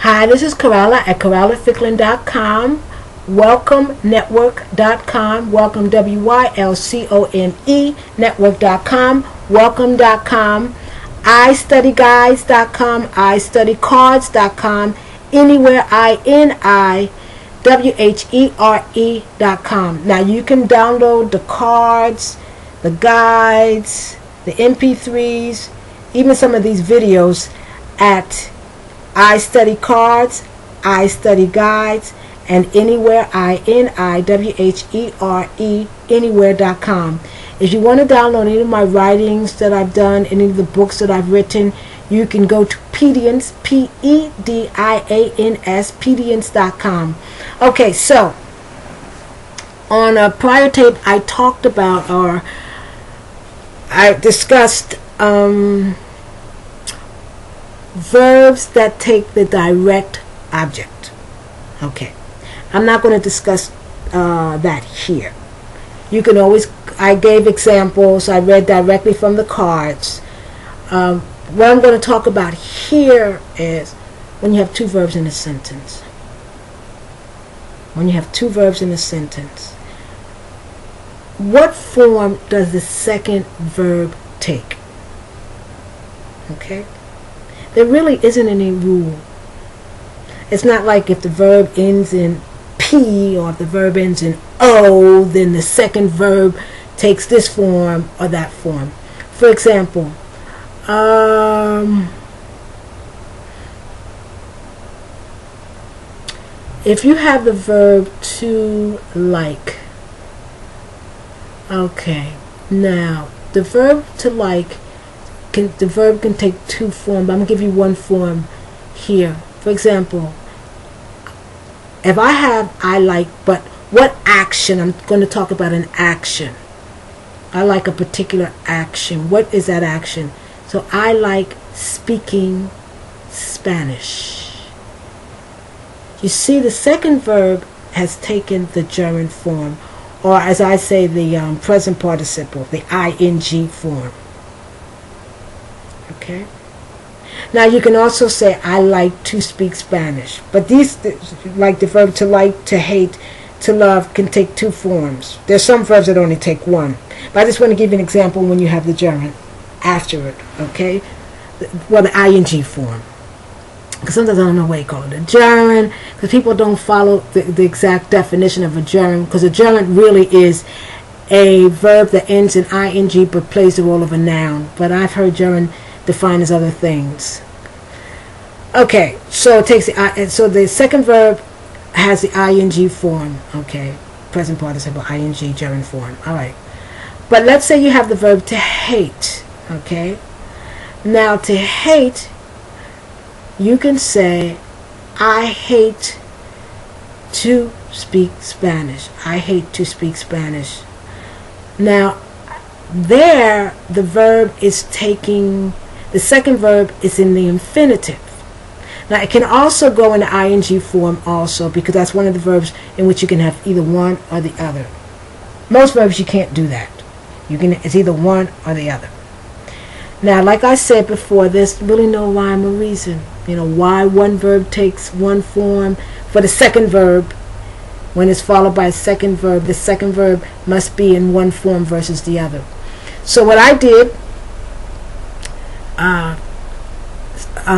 Hi, this is Corella at CorellaFicklin.com, WelcomeNetwork.com, Welcome, WYLCOME, Network.com, Welcome.com, iStudyGuides.com, iStudyCards.com, Anywhere, INIWHERE.com. Now you can download the cards, the guides, the MP3s, even some of these videos at iStudyCards, iStudyGuides, and Anywhere, INIWHERE, Anywhere.com. If you want to download any of my writings that I've done, any of the books that I've written, you can go to Pediance, P-E-D-I-A-N-S, Pediance.com. Okay, so on a prior tape, I talked about, or I discussed verbs that take the direct object. Okay, I'm not going to discuss that here. You can always, I gave examples, I read directly from the cards. What I'm going to talk about here is when you have two verbs in a sentence. When you have two verbs in a sentence, what form does the second verb take? Okay? There really isn't any rule. It's not like if the verb ends in P or if the verb ends in O, then the second verb takes this form or that form. For example, if you have the verb to like, okay, now the verb to like, the verb can take two forms. I'm going to give you one form here. For example, if I have I like, but what action? I'm going to talk about an action. I like a particular action. What is that action? So I like speaking Spanish. You see, the second verb has taken the gerund form, or as I say, the present participle, the ing form. Okay. Now you can also say I like to speak Spanish, but these, like the verb to like, to hate, to love, can take two forms. There's some verbs that only take one, but I just want to give you an example when you have the gerund after it. Okay, well, the ing form, because sometimes I don't know why you call it a gerund, because people don't follow the exact definition of a gerund, because a gerund really is a verb that ends in ing but plays the role of a noun, but I've heard gerund defined as other things. Okay, so it takes so the second verb has the ing form. Okay, present participle, ing, gerund form. All right, but let's say you have the verb to hate. Okay, now to hate, you can say I hate to speak Spanish. I hate to speak Spanish. Now there the verb is taking, the second verb is in the infinitive. Now it can also go in the ing form also, because that's one of the verbs in which you can have either one or the other. Most verbs you can't do that. You can, it's either one or the other. Now, like I said before, there's really no rhyme or reason, you know, why one verb takes one form for the second verb. When it's followed by a second verb, the second verb must be in one form versus the other. So what I did, I'm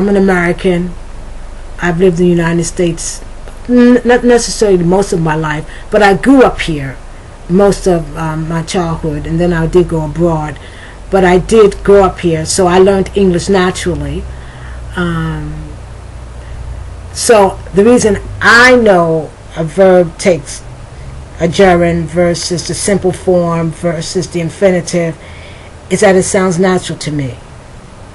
an American. I've lived in the United States, not necessarily most of my life, but I grew up here most of my childhood, and then I did go abroad. But I did grow up here, so I learned English naturally. So the reason I know a verb takes a gerund versus the simple form versus the infinitive is that it sounds natural to me,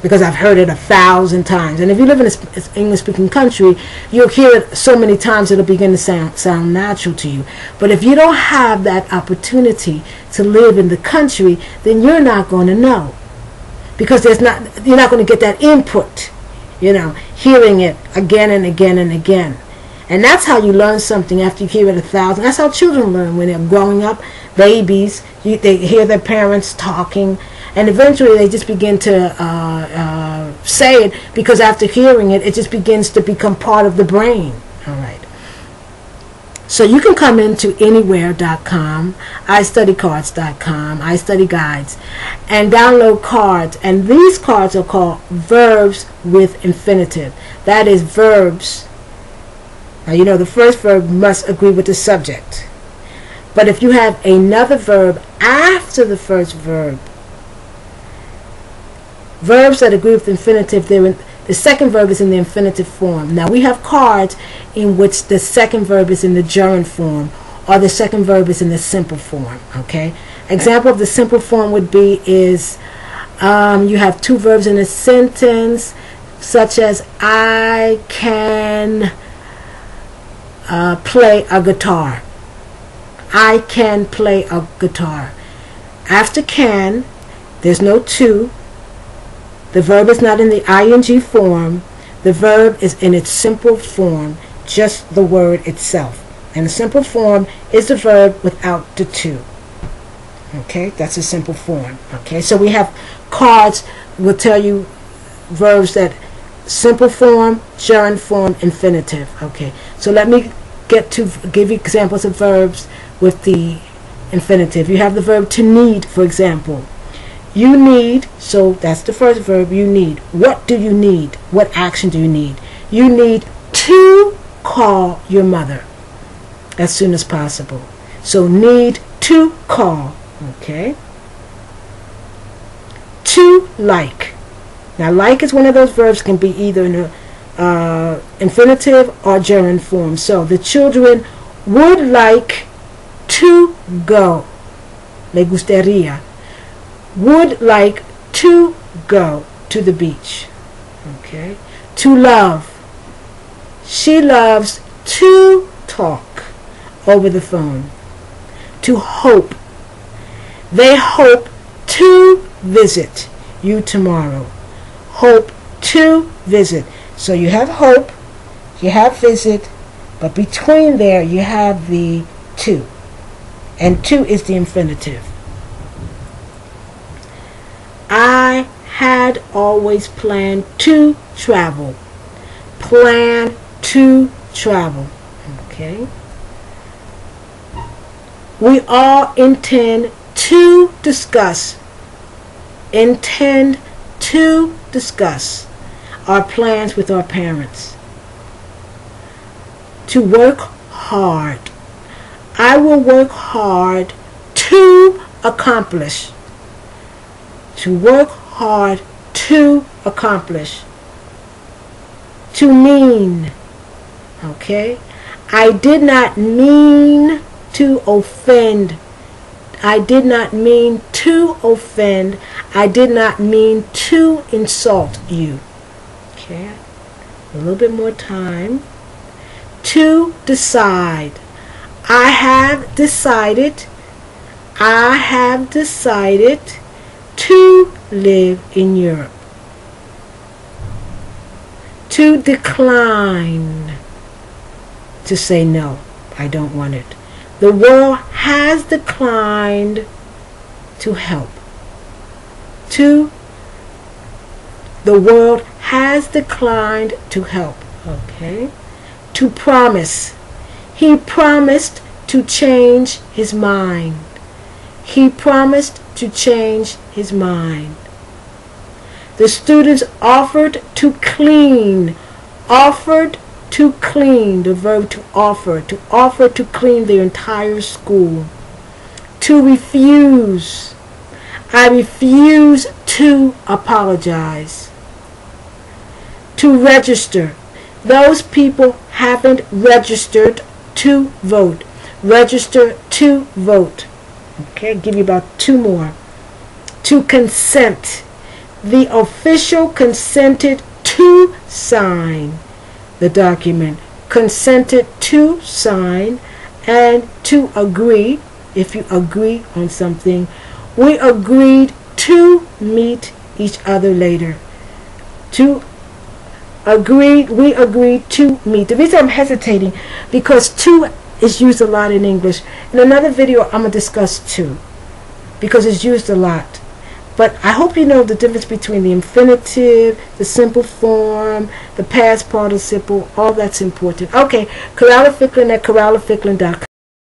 because I've heard it 1,000 times. And if you live in an English-speaking country, you'll hear it so many times it'll begin to sound natural to you. But if you don't have that opportunity to live in the country, then you're not going to know, because you're not going to get that input, you know, hearing it again and again and again. And that's how you learn something after you hear it 1,000. That's how children learn when they're growing up. Babies, they hear their parents talking, And eventually they just begin to say it, because after hearing it, it just begins to become part of the brain. All right. So you can come into anywhere.com, istudycards.com, iStudyGuides, and download cards. And these cards are called verbs with infinitive. That is verbs. Now, you know, the first verb must agree with the subject. But if you have another verb after the first verb, verbs that agree with infinitive, the second verb is in the infinitive form. Now, we have cards in which the second verb is in the gerund form, or the second verb is in the simple form. Okay. Example of the simple form would be is you have two verbs in a sentence, such as I can play a guitar. I can play a guitar. After can, there's no to. The verb is not in the ing form. The verb is in its simple form, just the word itself. And the simple form is the verb without the to. Okay, that's a simple form. Okay, so we have cards will tell you verbs that simple form, gerund form, infinitive. Okay, so let me get to give you examples of verbs with the infinitive. You have the verb to need, for example. You need, so that's the first verb, you need. What do you need? What action do you need? You need to call your mother as soon as possible. So need to call. Okay. To like. Now like is one of those verbs, can be either in a infinitive or gerund form. So the children would like to go. Me gustaría. Would like to go to the beach. Okay. To love. She loves to talk over the phone. To hope. They hope to visit you tomorrow. Hope to visit. So you have hope, you have visit, but between there you have the to. And to is the infinitive. I had always planned to travel. Plan to travel. Okay. We all intend to discuss. Intend to discuss our plans with our parents. To work hard. I will work hard to accomplish. To work hard to accomplish. To mean. Okay? I did not mean to offend. I did not mean to offend. I did not mean to insult you. Okay? A little bit more time. To decide. I have decided. I have decided to live in Europe. To decline. To say no, I don't want it. The world has declined to help. The world has declined to help. Okay. To promise. He promised to change his mind. He promised to change his mind. The students offered to clean. Offered to clean. The verb to offer. To offer to clean the entire school. To refuse. I refuse to apologize. To register. Those people haven't registered to vote. Register to vote. Okay, I'll give you about two more. To consent. The official consented to sign the document. Consented to sign. And to agree. If you agree on something. We agreed to meet each other later. To agreed, we agreed to meet. The reason I'm hesitating, because to is used a lot in English. In another video, I'm going to discuss to, because it's used a lot. But I hope you know the difference between the infinitive, the simple form, the past participle. All that's important. Okay, Corella Ficklin at CorellaFicklin.com.